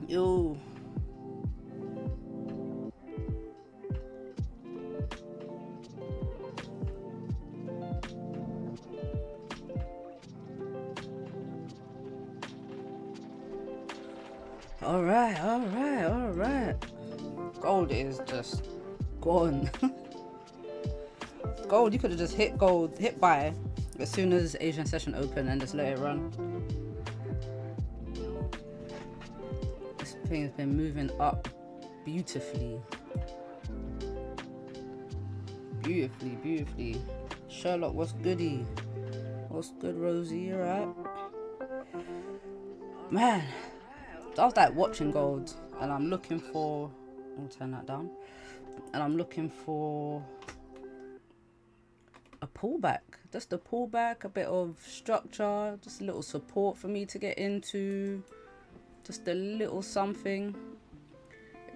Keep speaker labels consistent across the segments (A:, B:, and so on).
A: Yo. All right. Gold is just gone. Gold, you could have just hit gold, hit buy as soon as Asian session open and just let it run. This thing has been moving up beautifully. Beautifully. Sherlock, what's goody? What's good, Rosie? You alright? Man, I was like watching gold and I'm looking for, I'll turn that down, and I'm looking for a pullback, just a pullback, a bit of structure, just a little support for me to get into, just a little something.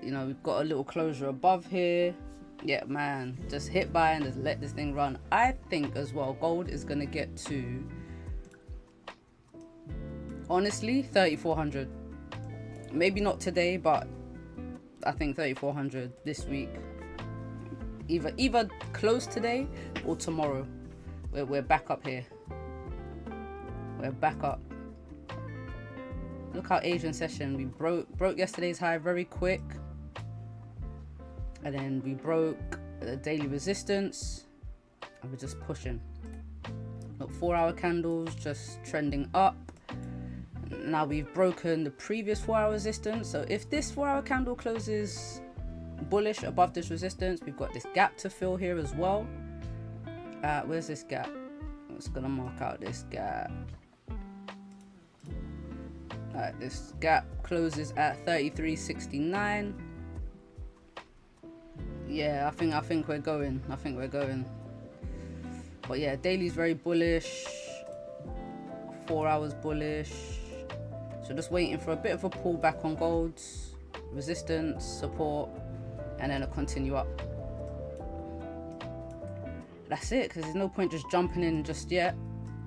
A: You know, we've got a little closure above here. Yeah, man, just hit buy and just let this thing run. I think as well, gold is going to get to, honestly, 3,400. Maybe not today, but I think 3,400 this week. Either close today or tomorrow. We're back up here. We're back up. Look how Asian session, we broke yesterday's high very quick. And then we broke the daily resistance. And we're just pushing. Look, 4-hour candles just trending up. Now we've broken the previous 4-hour resistance. So if this 4-hour candle closes bullish above this resistance, we've got this gap to fill here as well. Where's this gap? I'm just gonna mark out this gap. Alright, this gap closes at 33.69. Yeah, I think we're going. But yeah, daily's very bullish. 4 hours bullish. So just waiting for a bit of a pullback on golds, resistance, support, and then a continue up. That's it, because there's no point just jumping in just yet.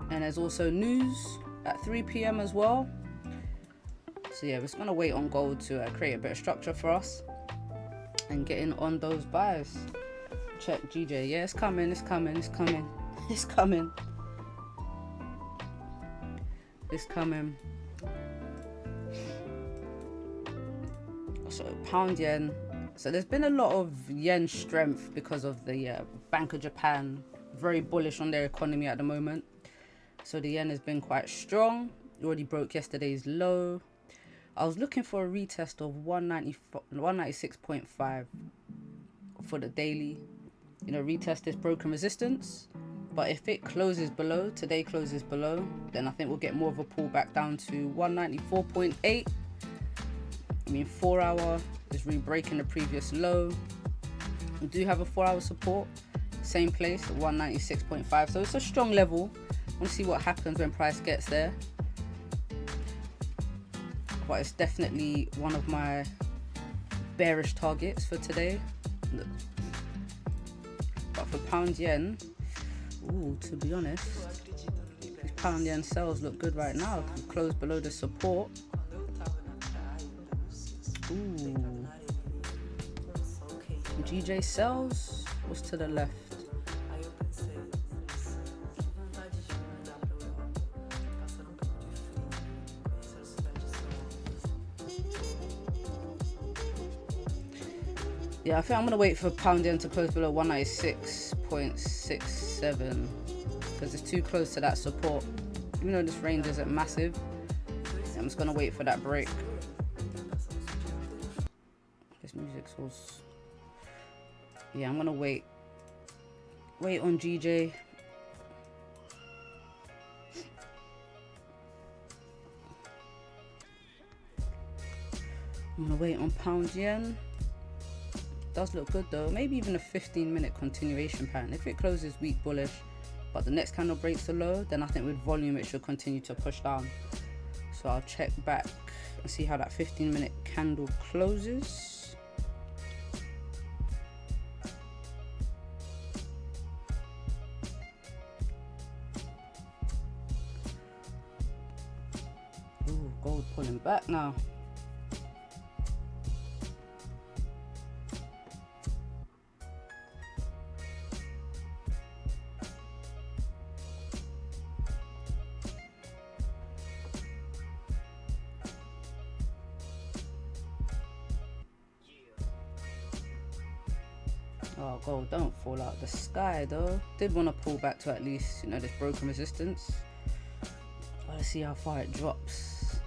A: And there's also news at 3 p.m. as well. So yeah, we're just gonna wait on gold to create a bit of structure for us and get in on those buys. Check GJ. Yeah, it's coming. So pound yen. So there's been a lot of yen strength because of the Bank of Japan, very bullish on their economy at the moment. So the yen has been quite strong. It already broke yesterday's low. I was looking for a retest of 196.5 for the daily. You know, retest this broken resistance. But if it closes below, today closes below, then I think we'll get more of a pullback down to 194.8. I mean, 4 hour is re-breaking the previous low. We do have a 4 hour support, same place at 196.5. So it's a strong level. I want to see what happens when price gets there. But it's definitely one of my bearish targets for today. But for pound yen, ooh, to be honest, these pound yen sells look good right now. We close below the support. Ooh. GJ sells. What's to the left? Yeah, I think I'm gonna wait for pound yen to close below 196.67 because it's too close to that support. Even though this range isn't massive, I'm just gonna wait for that break. This music's all... Yeah, I'm gonna wait on GJ. I'm gonna wait on pound yen. Does look good though. Maybe even a 15-minute continuation pattern. If it closes weak bullish, but the next candle breaks the low, then I think with volume it should continue to push down. So I'll check back and see how that 15-minute candle closes. Ooh, gold pulling back now. Oh, gold, don't fall out the sky though. Did want to pull back to at least, you know, this broken resistance. Let's see how far it drops.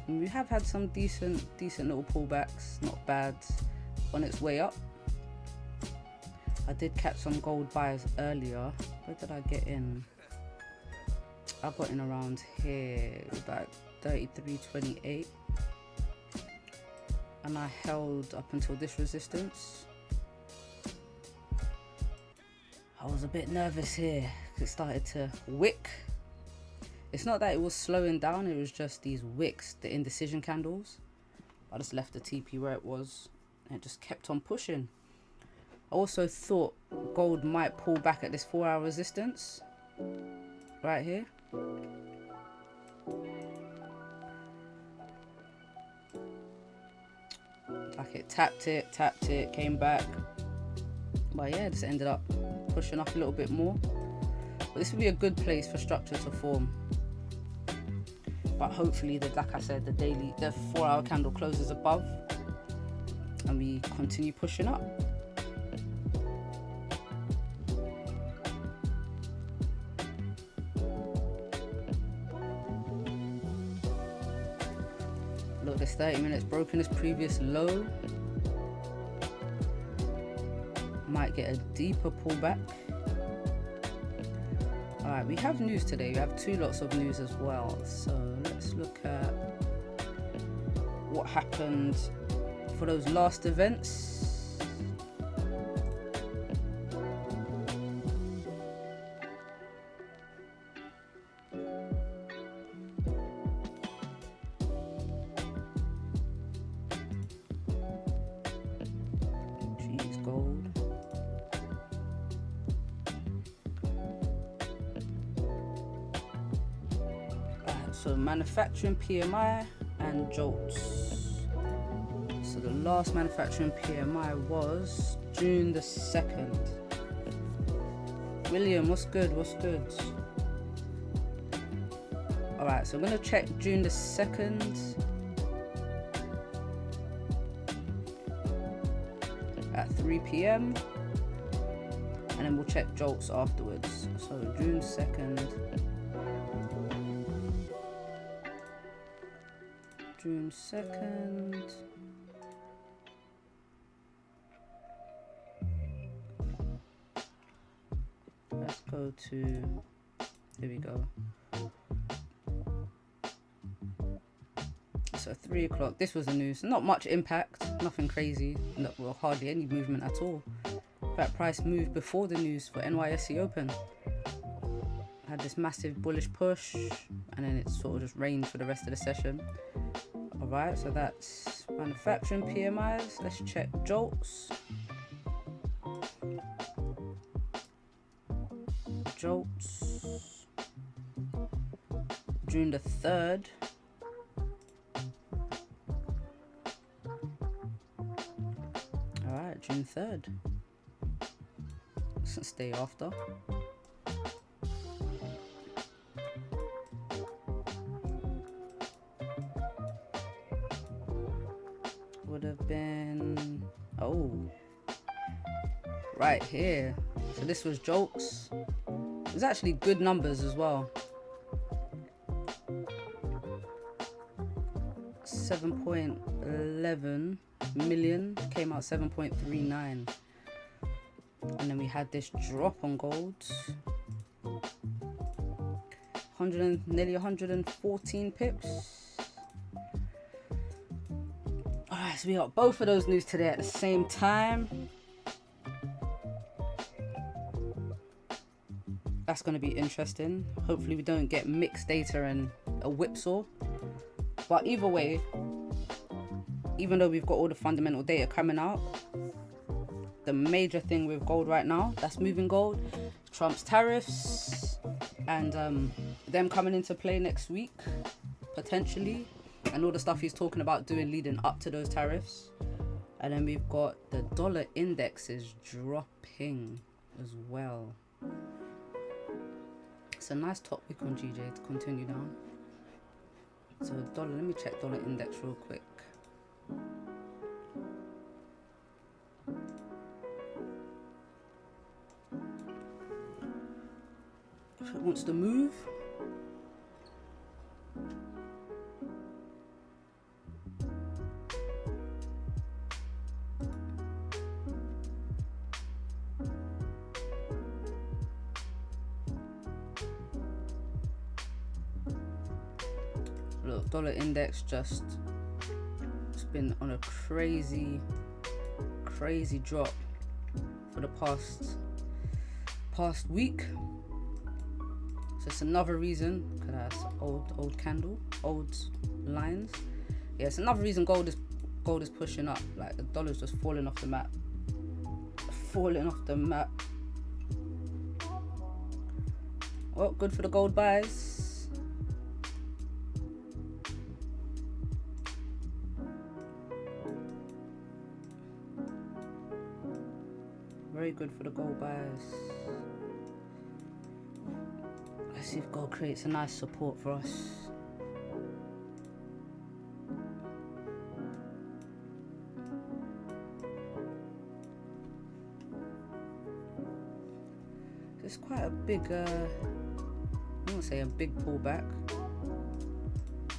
A: And we have had some decent little pullbacks, not bad, on its way up. I did catch some gold buys earlier. Where did I get in? I got in around here, about 33.28. And I held up until this resistance. I was a bit nervous here because it started to wick. It's not that it was slowing down, it was just these wicks, the indecision candles. I just left the TP where it was and it just kept on pushing. I also thought gold might pull back at this 4-hour resistance right here. Like it tapped it, came back. But yeah, just ended up pushing up a little bit more. But this would be a good place for structure to form. But hopefully, like I said, the 4-hour candle closes above and we continue pushing up. Look, this 30 minutes broken this previous low. Might get a deeper pullback. Alright, we have news today. We have 2 lots of news as well. So let's look at what happened for those last events. Jeez, gold. So manufacturing PMI and jolts. So the last manufacturing PMI was June the 2nd. William, what's good? What's good? Alright, so I'm gonna check June the 2nd at 3 PM and then we'll check jolts afterwards. So June 2nd. June 2nd. Let's go to, here we go. So 3 o'clock, this was the news. Not much impact, nothing crazy, well, hardly any movement at all. That price moved before the news for NYSE Open. Had this massive bullish push and then it sort of just rained for the rest of the session. Alright, so that's manufacturing PMIs. Let's check jolts. Jolts. June the 3rd. Alright, June 3rd. Let's stay after. Would have been, oh, right here. So this was jolts. It was actually good numbers as well. 7.11 million, came out 7.39. And then we had this drop on gold. Nearly 114 pips. Alright, so we got both of those news today at the same time. That's going to be interesting. Hopefully we don't get mixed data and a whipsaw. But either way, even though we've got all the fundamental data coming out, the major thing with gold right now that's moving gold, Trump's tariffs and them coming into play next week, potentially. And all the stuff he's talking about doing leading up to those tariffs. And then we've got the dollar index is dropping as well. It's a nice top pick on GJ to continue down. So dollar, let me check dollar index real quick. if it wants to move. Look, dollar index just, it's been on a crazy drop for the past week. So it's another reason, because that's old candle, old lines. Yeah, it's another reason gold is pushing up. Like the dollar's just falling off the map. Well, good for the gold buys. Very good for the gold buys. Let's see if gold creates a nice support for us. It's quite a big, I won't say a big pullback,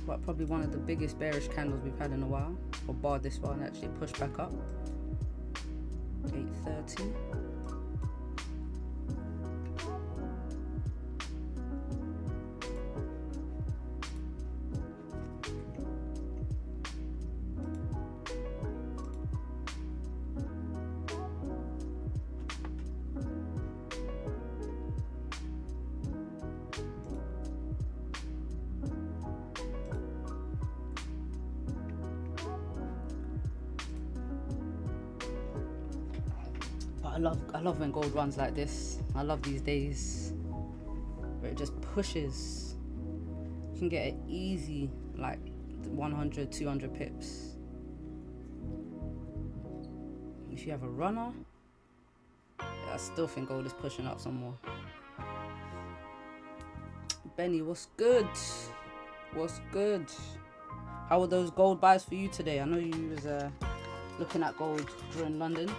A: but probably one of the biggest bearish candles we've had in a while. Or bar this one, actually pushed back up. 830. I love when gold runs like this. I love these days where it just pushes. You can get it easy, like 100, 200 pips. If you have a runner, I still think gold is pushing up some more. Benny, what's good? What's good? How were those gold buys for you today? I know you was looking at gold during London.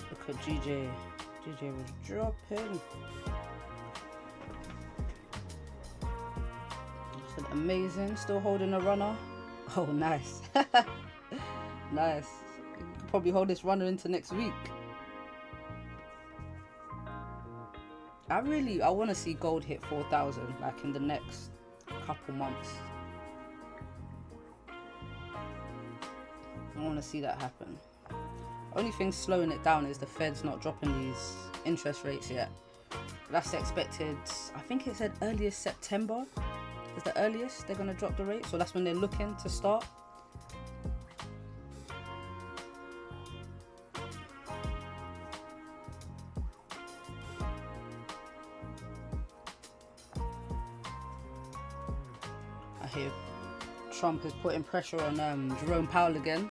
A: Look at GJ. GJ was dropping. Said amazing. Still holding a runner. Oh, nice. Nice. You could probably hold this runner into next week. I want to see gold hit 4,000 like in the next couple months. I want to see that happen. Only thing slowing it down is the Fed's not dropping these interest rates yet. That's expected, I think it said earliest September is the earliest they're going to drop the rate. So that's when they're looking to start. I hear Trump is putting pressure on Jerome Powell again.